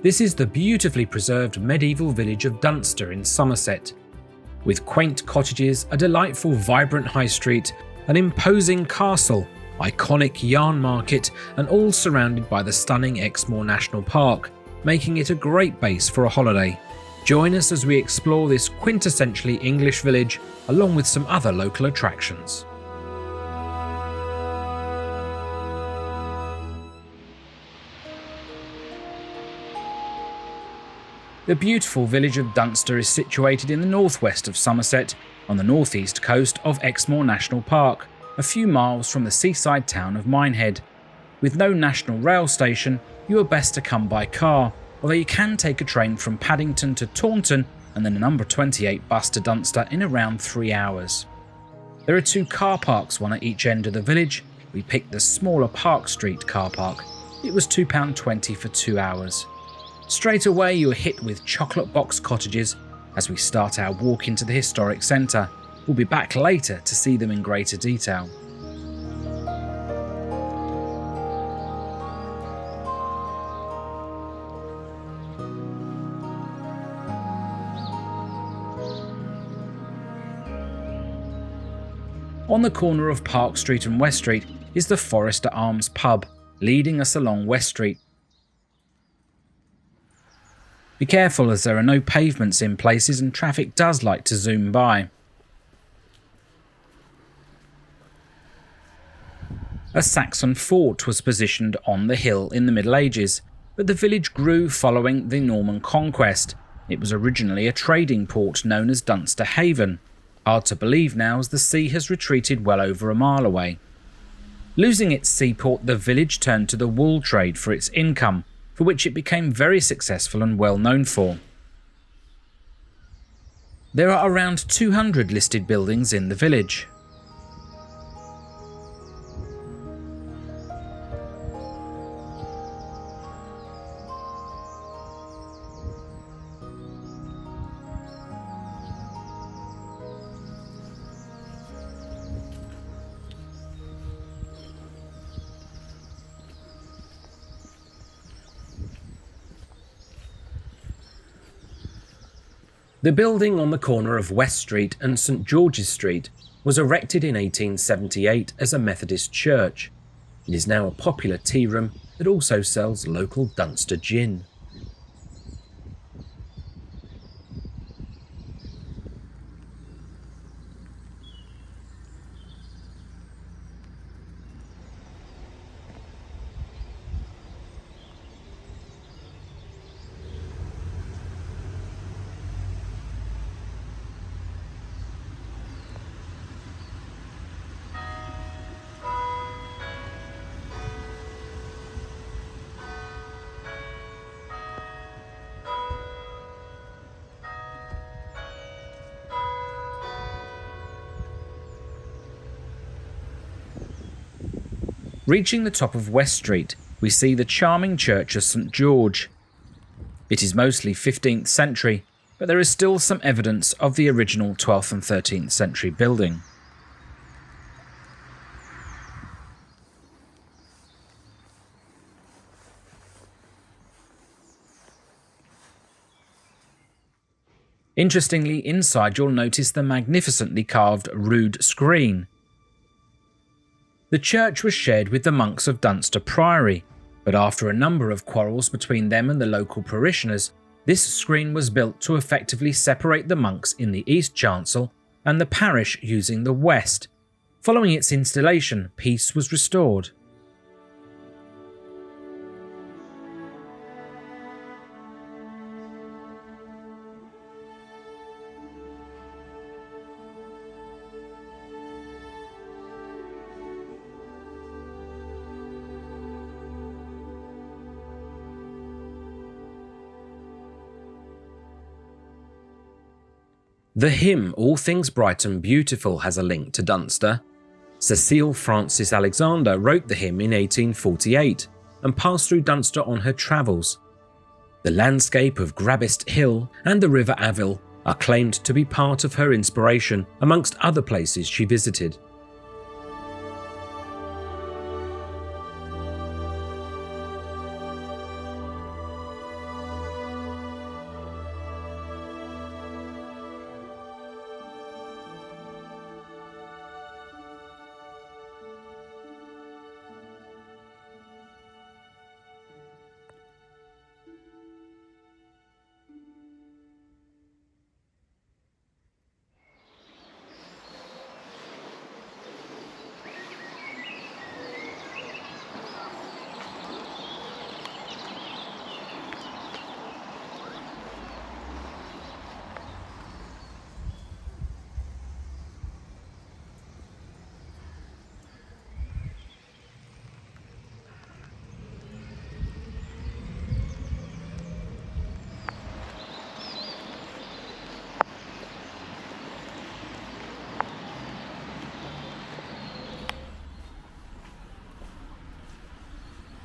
This is the beautifully preserved medieval village of Dunster in Somerset. With quaint cottages, a delightful vibrant high street, an imposing castle, iconic yarn market, and all surrounded by the stunning Exmoor National Park, making it a great base for a holiday. Join us as we explore this quintessentially English village, along with some other local attractions. The beautiful village of Dunster is situated in the northwest of Somerset, on the northeast coast of Exmoor National Park, a few miles from the seaside town of Minehead. With no national rail station, you are best to come by car, although you can take a train from Paddington to Taunton and then a number 28 bus to Dunster in around 3 hours. There are 2 car parks, one at each end of the village. We picked the smaller Park Street car park. It was £2.20 for 2 hours. Straight away you are hit with chocolate box cottages as we start our walk into the historic centre. We'll be back later to see them in greater detail. On the corner of Park Street and West Street is the Forester Arms pub, leading us along West Street. Be careful as there are no pavements in places and traffic does like to zoom by. A Saxon fort was positioned on the hill in the Middle Ages, but the village grew following the Norman conquest. It was originally a trading port known as Dunster Haven. Hard to believe now as the sea has retreated well over a mile away. Losing its seaport, the village turned to the wool trade for its income, for which it became very successful and well known for. There are around 200 listed buildings in the village. The building on the corner of West Street and St George's Street was erected in 1878 as a Methodist church. It is now a popular tea room that also sells local Dunster gin. Reaching the top of West Street, we see the charming church of St George. It is mostly 15th century, but there is still some evidence of the original 12th and 13th century building. Interestingly, inside you'll notice the magnificently carved rood screen. The church was shared with the monks of Dunster Priory, but after a number of quarrels between them and the local parishioners, this screen was built to effectively separate the monks in the east chancel and the parish using the west. Following its installation, peace was restored. The hymn All Things Bright and Beautiful has a link to Dunster. Cecile Frances Alexander wrote the hymn in 1848 and passed through Dunster on her travels. The landscape of Grabbist Hill and the River Avil are claimed to be part of her inspiration, amongst other places she visited.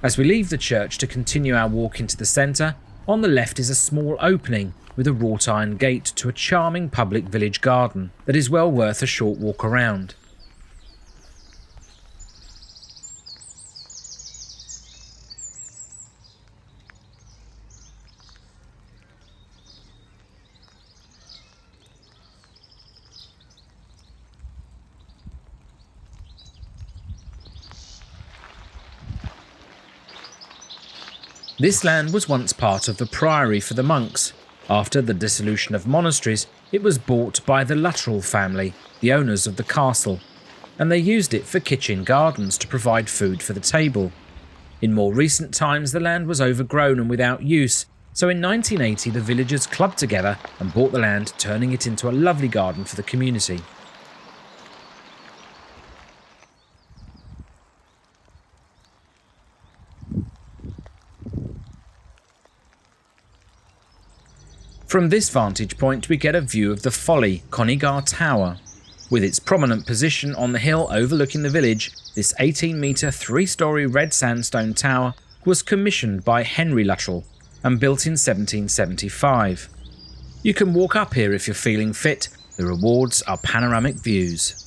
As we leave the church to continue our walk into the centre, on the left is a small opening with a wrought iron gate to a charming public village garden that is well worth a short walk around. This land was once part of the priory for the monks. After the dissolution of monasteries, it was bought by the Luttrell family, the owners of the castle, and they used it for kitchen gardens to provide food for the table. In more recent times, the land was overgrown and without use, so in 1980 the villagers clubbed together and bought the land, turning it into a lovely garden for the community. From this vantage point we get a view of the Folly Conygar Tower. With its prominent position on the hill overlooking the village, this 18-metre 3-storey red sandstone tower was commissioned by Henry Luttrell and built in 1775. You can walk up here if you're feeling fit. The rewards are panoramic views.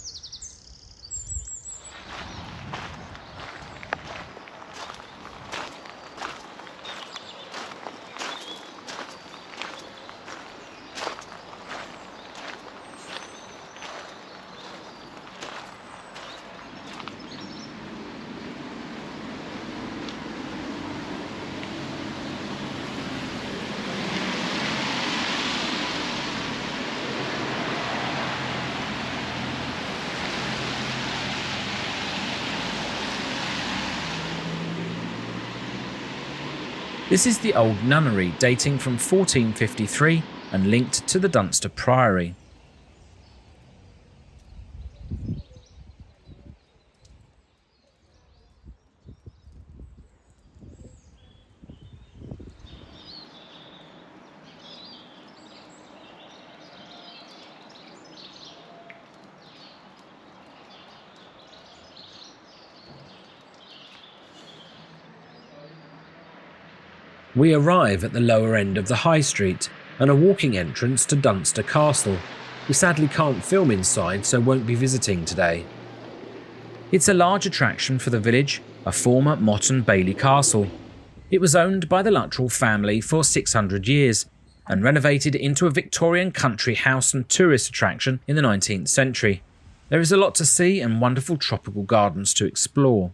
This is the old nunnery dating from 1453 and linked to the Dunster Priory. We arrive at the lower end of the High Street and a walking entrance to Dunster Castle. We sadly can't film inside, so won't be visiting today. It's a large attraction for the village, a former Motte and Bailey castle. It was owned by the Luttrell family for 600 years and renovated into a Victorian country house and tourist attraction in the 19th century. There is a lot to see and wonderful tropical gardens to explore.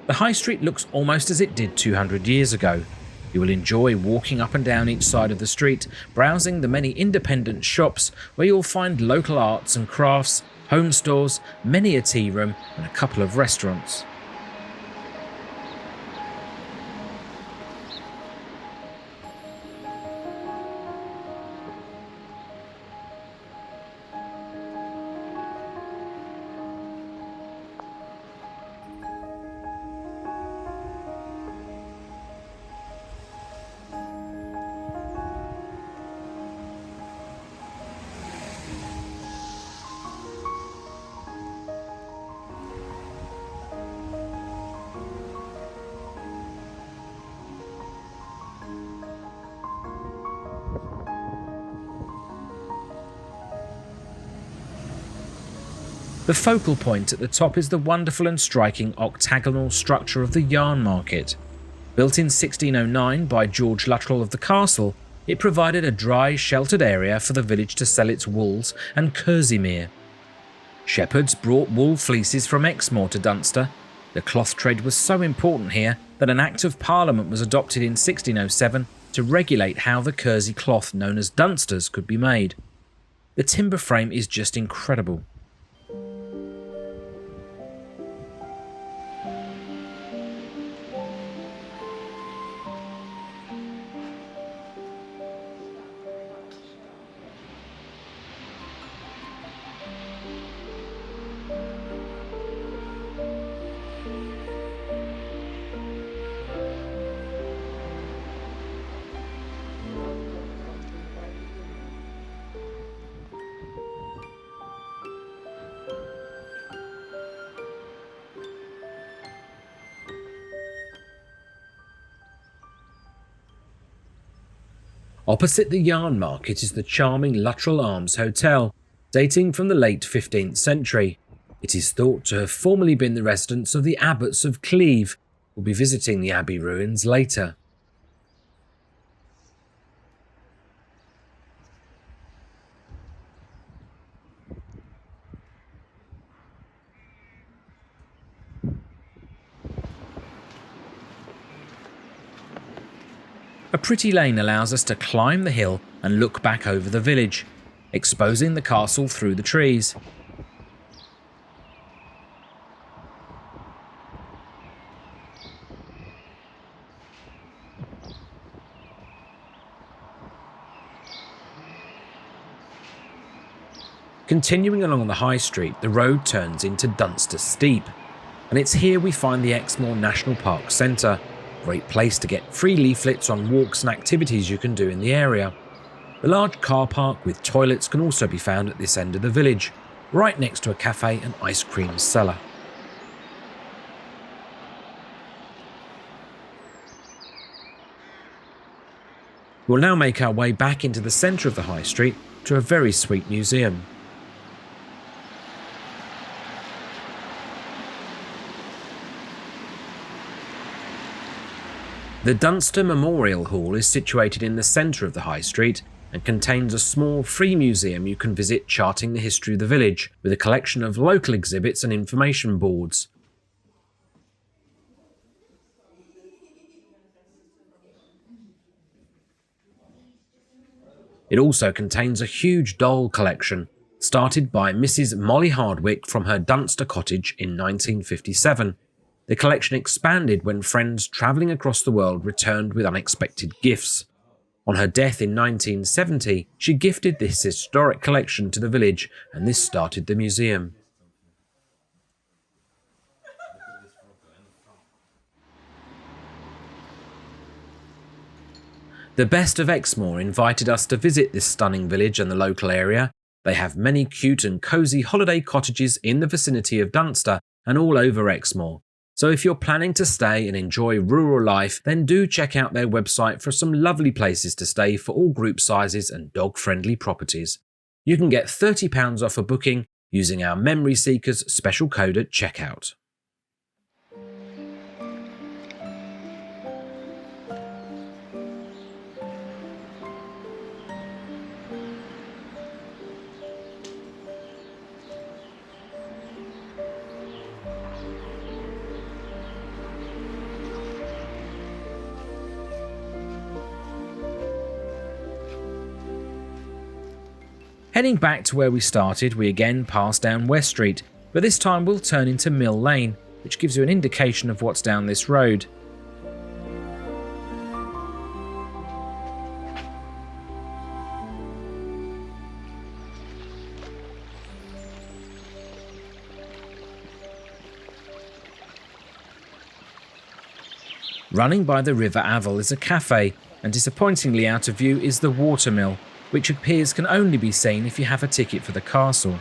The High Street looks almost as it did 200 years ago. You will enjoy walking up and down each side of the street, browsing the many independent shops where you'll find local arts and crafts, home stores, many a tea room and a couple of restaurants. The focal point at the top is the wonderful and striking octagonal structure of the Yarn Market. Built in 1609 by George Luttrell of the castle, it provided a dry, sheltered area for the village to sell its wools and kerseymere. Shepherds brought wool fleeces from Exmoor to Dunster. The cloth trade was so important here that an Act of Parliament was adopted in 1607 to regulate how the kersey cloth known as Dunsters could be made. The timber frame is just incredible. Opposite the yarn market is the charming Luttrell Arms Hotel, dating from the late 15th century. It is thought to have formerly been the residence of the abbots of Cleeve. We'll be visiting the abbey ruins later. A pretty lane allows us to climb the hill and look back over the village, exposing the castle through the trees. Continuing along the high street, the road turns into Dunster Steep, and it's here we find the Exmoor National Park Centre. Great place to get free leaflets on walks and activities you can do in the area. The large car park with toilets can also be found at this end of the village, right next to a cafe and ice cream cellar. We'll now make our way back into the centre of the high street to a very sweet museum. The Dunster Memorial Hall is situated in the centre of the high street and contains a small free museum you can visit charting the history of the village, with a collection of local exhibits and information boards. It also contains a huge doll collection, started by Mrs. Molly Hardwick from her Dunster cottage in 1957. The collection expanded when friends travelling across the world returned with unexpected gifts. On her death in 1970, she gifted this historic collection to the village, and this started the museum. The Best of Exmoor invited us to visit this stunning village and the local area. They have many cute and cosy holiday cottages in the vicinity of Dunster and all over Exmoor. So if you're planning to stay and enjoy rural life, then do check out their website for some lovely places to stay for all group sizes and dog-friendly properties. You can get £30 off a booking using our MemorySeekers special code at checkout. Heading back to where we started, we again pass down West Street, but this time we'll turn into Mill Lane, which gives you an indication of what's down this road. Running by the River Aval is a cafe, and disappointingly out of view is the watermill, which appears can only be seen if you have a ticket for the castle.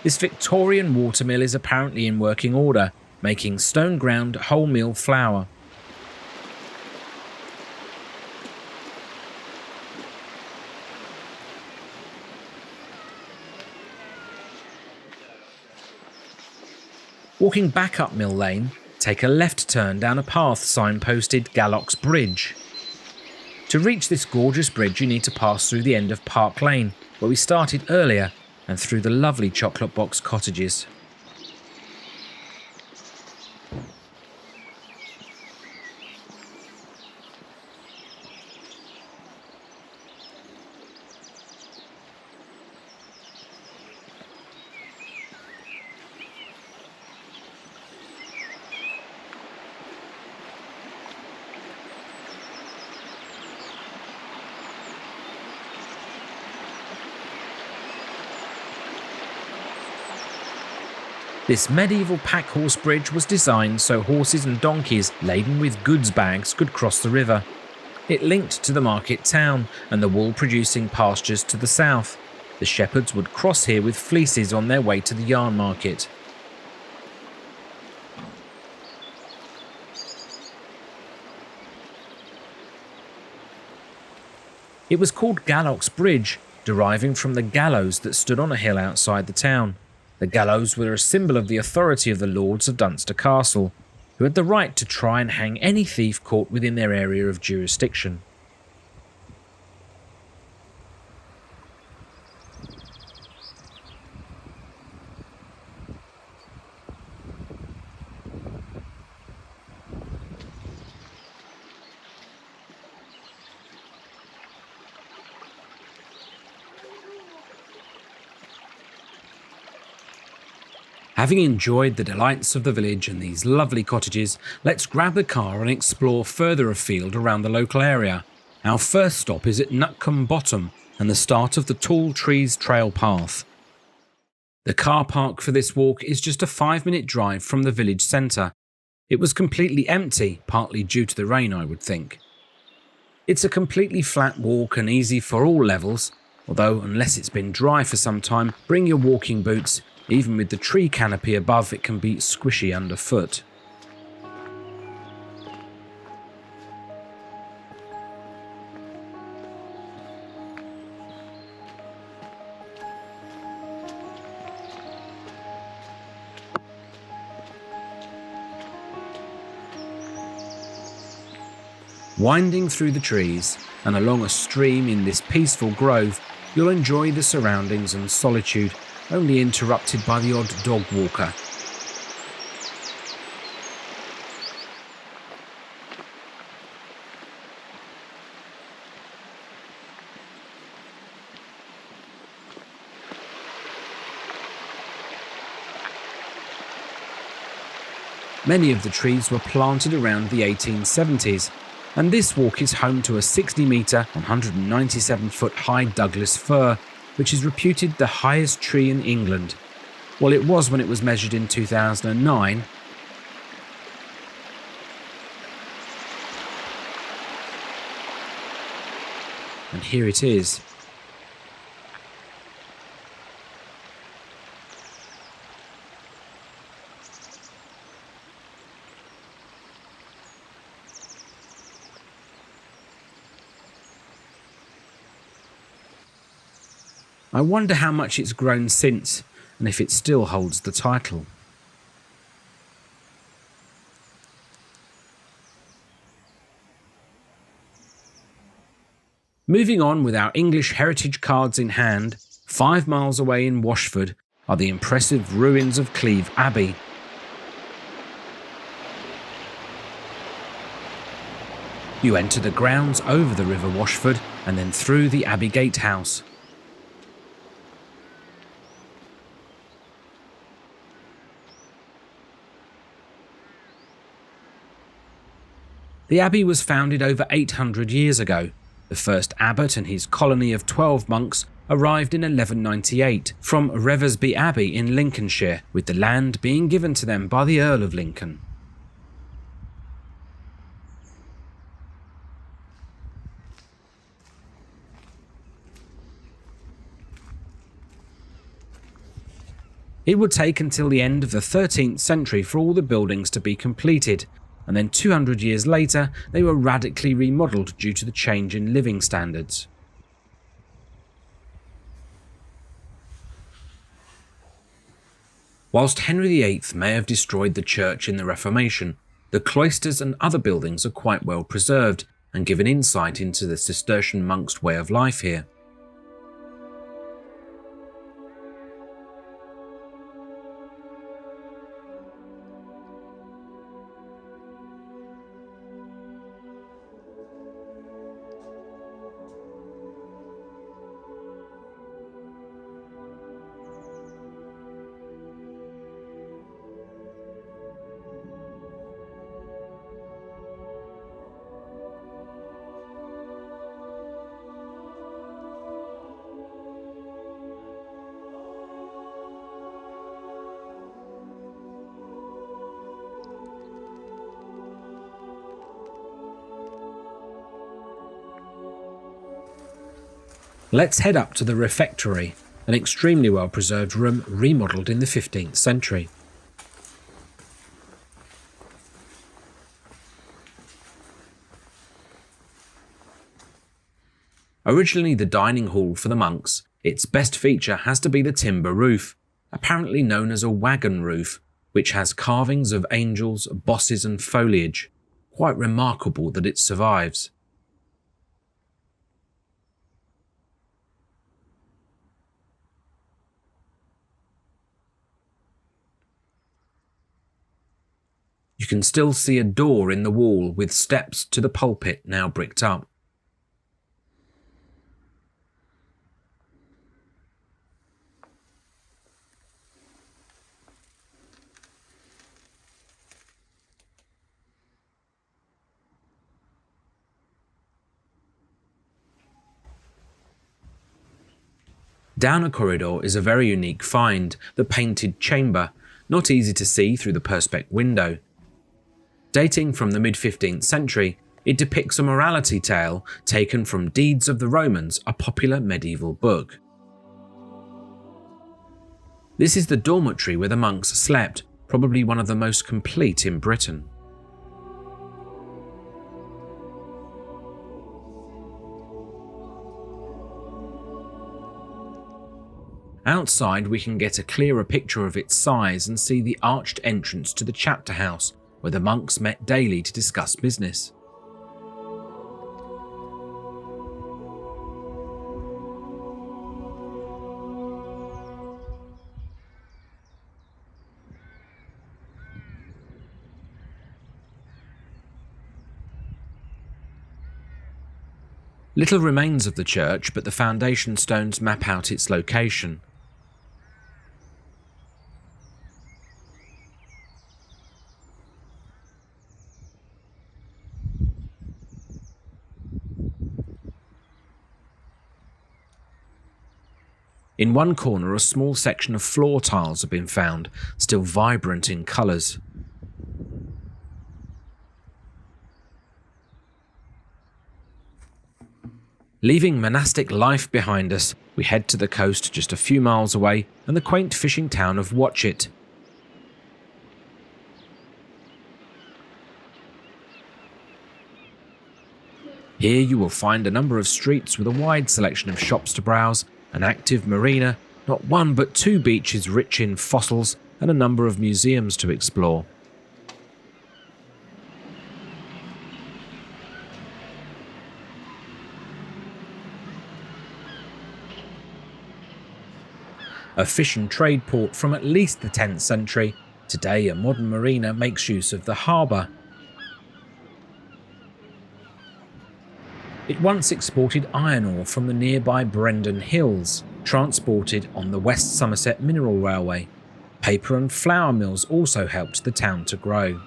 This Victorian watermill is apparently in working order, making stone ground wholemeal flour. Walking back up Mill Lane, take a left turn down a path signposted Gallox Bridge. To reach this gorgeous bridge, you need to pass through the end of Park Lane, where we started earlier, and through the lovely chocolate box cottages. This medieval pack-horse bridge was designed so horses and donkeys laden with goods bags could cross the river. It linked to the market town and the wool-producing pastures to the south. The shepherds would cross here with fleeces on their way to the yarn market. It was called Gallox Bridge, deriving from the gallows that stood on a hill outside the town. The gallows were a symbol of the authority of the lords of Dunster Castle, who had the right to try and hang any thief caught within their area of jurisdiction. Having enjoyed the delights of the village and these lovely cottages, let's grab the car and explore further afield around the local area. Our first stop is at Nutcombe Bottom and the start of the Tall Trees Trail Path. The car park for this walk is just a 5-minute drive from the village centre. It was completely empty, partly due to the rain, I would think. It's a completely flat walk and easy for all levels, although unless it's been dry for some time, bring your walking boots. Even with the tree canopy above, it can be squishy underfoot. Winding through the trees and along a stream in this peaceful grove, you'll enjoy the surroundings and solitude, only interrupted by the odd dog walker. Many of the trees were planted around the 1870s, and this walk is home to a 60-metre, 197-foot high Douglas fir, which is reputed the highest tree in England. Well, it was when it was measured in 2009. And here it is. I wonder how much it's grown since, and if it still holds the title. Moving on with our English heritage cards in hand, 5 miles away in Washford are the impressive ruins of Cleeve Abbey. You enter the grounds over the River Washford and then through the Abbey Gatehouse. The abbey was founded over 800 years ago. The first abbot and his colony of 12 monks arrived in 1198 from Reversby Abbey in Lincolnshire, with the land being given to them by the Earl of Lincoln. It would take until the end of the 13th century for all the buildings to be completed, and then 200 years later they were radically remodelled due to the change in living standards. Whilst Henry VIII may have destroyed the church in the Reformation, the cloisters and other buildings are quite well preserved and give an insight into the Cistercian monks' way of life here. Let's head up to the refectory, an extremely well preserved room remodelled in the 15th century. Originally the dining hall for the monks, its best feature has to be the timber roof, apparently known as a wagon roof, which has carvings of angels, bosses and foliage. Quite remarkable that it survives. You can still see a door in the wall with steps to the pulpit now bricked up. Down a corridor is a very unique find, the painted chamber, not easy to see through the perspex window. Dating from the mid-15th century, it depicts a morality tale taken from Deeds of the Romans, a popular medieval book. This is the dormitory where the monks slept, probably one of the most complete in Britain. Outside we can get a clearer picture of its size and see the arched entrance to the chapter house, where the monks met daily to discuss business. Little remains of the church, but the foundation stones map out its location. In one corner, a small section of floor tiles have been found, still vibrant in colours. Leaving monastic life behind us, we head to the coast just a few miles away and the quaint fishing town of Watchet. Here you will find a number of streets with a wide selection of shops to browse, an active marina, not one but two beaches rich in fossils, and a number of museums to explore. A fish and trade port from at least the 10th century, today a modern marina makes use of the harbour. It once exported iron ore from the nearby Brendon Hills, transported on the West Somerset Mineral Railway. Paper and flour mills also helped the town to grow.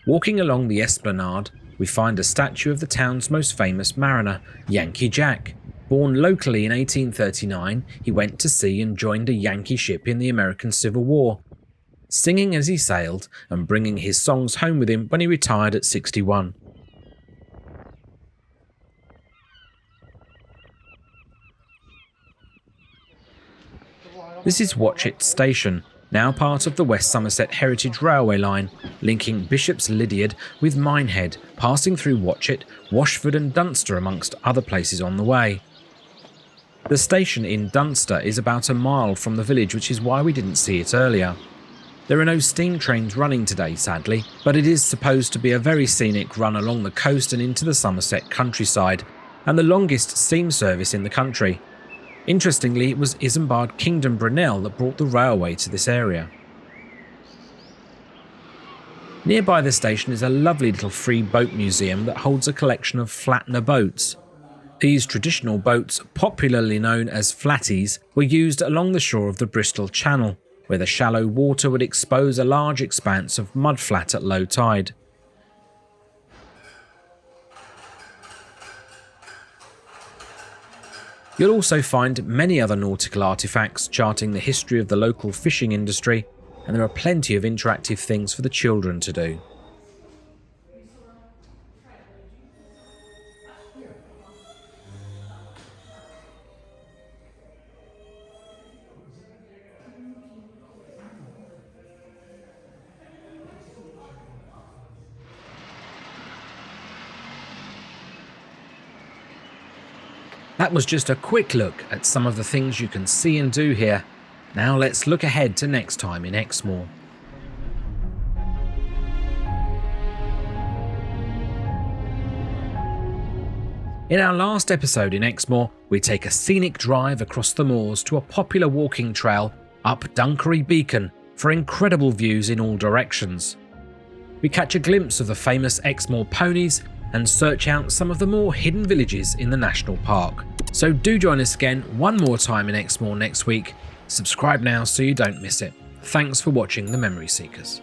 Walking along the esplanade, we find a statue of the town's most famous mariner, Yankee Jack. Born locally in 1839, he went to sea and joined a Yankee ship in the American Civil War, singing as he sailed and bringing his songs home with him when he retired at 61. This is Watchet Station, now part of the West Somerset Heritage Railway line, linking Bishop's Lydeard with Minehead, passing through Watchet, Washford and Dunster amongst other places on the way. The station in Dunster is about a mile from the village, which is why we didn't see it earlier. There are no steam trains running today, sadly, but it is supposed to be a very scenic run along the coast and into the Somerset countryside, and the longest steam service in the country. Interestingly, it was Isambard Kingdom Brunel that brought the railway to this area. Nearby the station is a lovely little free boat museum that holds a collection of Flatner boats. These traditional boats, popularly known as flatties, were used along the shore of the Bristol Channel, where the shallow water would expose a large expanse of mudflat at low tide. You'll also find many other nautical artefacts charting the history of the local fishing industry, and there are plenty of interactive things for the children to do. That was just a quick look at some of the things you can see and do here. Now let's look ahead to next time in Exmoor. In our last episode in Exmoor, we take a scenic drive across the moors to a popular walking trail up Dunkery Beacon for incredible views in all directions. We catch a glimpse of the famous Exmoor ponies and search out some of the more hidden villages in the national park. So do join us again one more time in Exmoor next week. Subscribe now so you don't miss it. Thanks for watching the Memory Seekers.